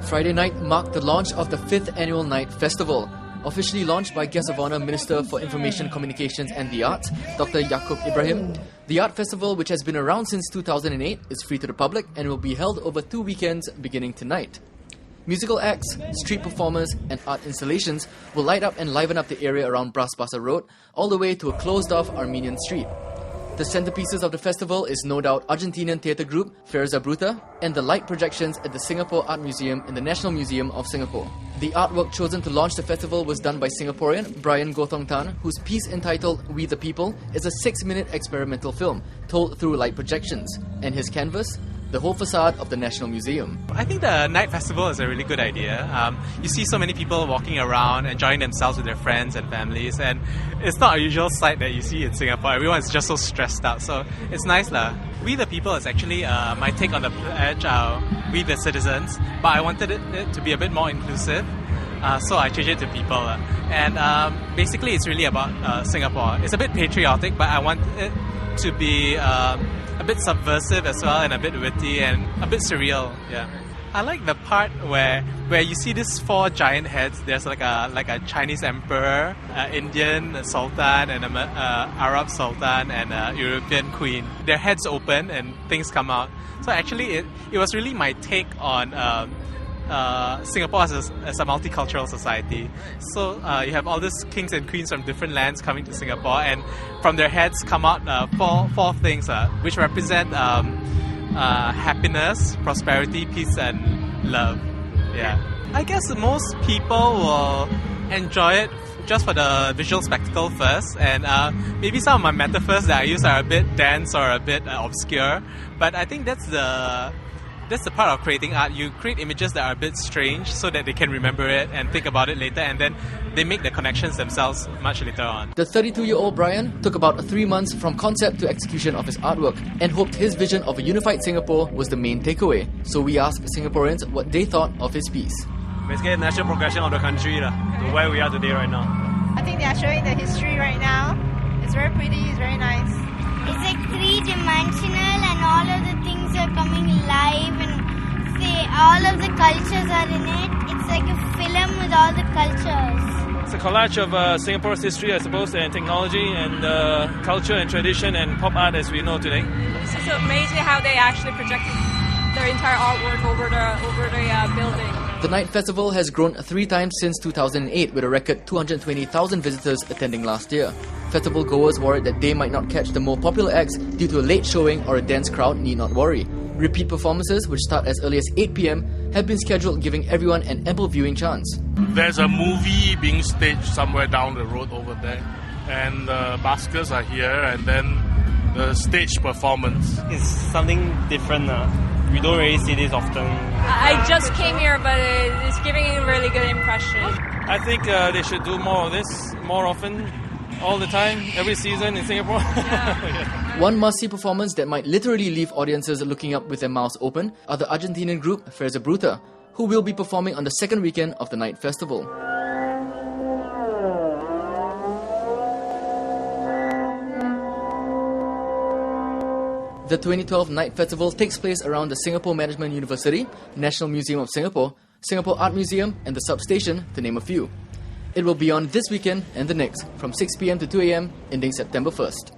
Friday night marked the launch of the 5th Annual Night Festival. Officially launched by Guest of Honour Minister for Information Communications and the Arts, Dr. Yaacob Ibrahim. The art festival, which has been around since 2008, is free to the public and will be held over 2 weekends beginning tonight. Musical acts, street performers and art installations will light up and liven up the area around Bras Basah Road, all the way to a closed-off Armenian street. The centerpieces of the festival is no doubt Argentinian theatre group Ferza Bruta and the light projections at the Singapore Art Museum in the National Museum of Singapore. The artwork chosen to launch the festival was done by Singaporean Brian Gothong Tan, whose piece entitled We the People is a 6-minute experimental film told through light projections, and his canvas, the whole facade of the National Museum. I think the night festival is a really good idea. You see so many people walking around, enjoying themselves with their friends and families, and it's not a usual sight that you see in Singapore. Everyone is just so stressed out, so it's nice lah. We the People is actually my take on the pledge, we the citizens, but I wanted it to be a bit more inclusive, so I changed it to people. And basically it's really about Singapore. It's a bit patriotic, but I want it to be a bit subversive as well, and a bit witty and a bit surreal. Yeah, I like the part where you see these 4 giant heads. There's like a Chinese emperor, Indian sultan, and a Arab sultan, and a European queen. Their heads open and things come out. So actually, it was really my take on Singapore as a multicultural society. So you have all these kings and queens from different lands coming to Singapore, and from their heads come out four things which represent happiness, prosperity, peace and love. Yeah, I guess most people will enjoy it just for the visual spectacle first, and maybe some of my metaphors that I use are a bit dense or a bit obscure, but I think that's the part of creating art. You create images that are a bit strange so that they can remember it and think about it later, and then they make the connections themselves much later on. The 32-year-old Brian took about 3 months from concept to execution of his artwork and hoped his vision of a unified Singapore was the main takeaway. So we asked Singaporeans what they thought of his piece. Basically, the national progression of the country to where we are today right now. I think they are showing the history right now. It's very pretty, it's very nice. It's like 3-dimensional and all of the things are coming live, and all of the cultures are in it. It's like a film with all the cultures. It's a collage of Singapore's history, I suppose, and technology and culture and tradition and pop art as we know today. It's just amazing how they actually projected their entire artwork over the building. The Night Festival has grown 3 times since 2008, with a record 220,000 visitors attending last year. Festival goers worried that they might not catch the more popular acts due to a late showing or a dense crowd need not worry. Repeat performances, which start as early as 8 p.m, have been scheduled, giving everyone an ample viewing chance. There's a movie being staged somewhere down the road over there, and the buskers are here, and then the stage performance. It's something different. We don't really see this often. I just came here, but it's giving a really good impression. I think they should do more of this more often, all the time, every season in Singapore. Yeah. One must-see performance that might literally leave audiences looking up with their mouths open are the Argentinian group Ferza Bruta, who will be performing on the 2nd weekend of the Night Festival. The 2012 Night Festival takes place around the Singapore Management University, National Museum of Singapore, Singapore Art Museum and the Substation, to name a few. It will be on this weekend and the next, from 6 p.m. to 2 a.m, ending September 1st.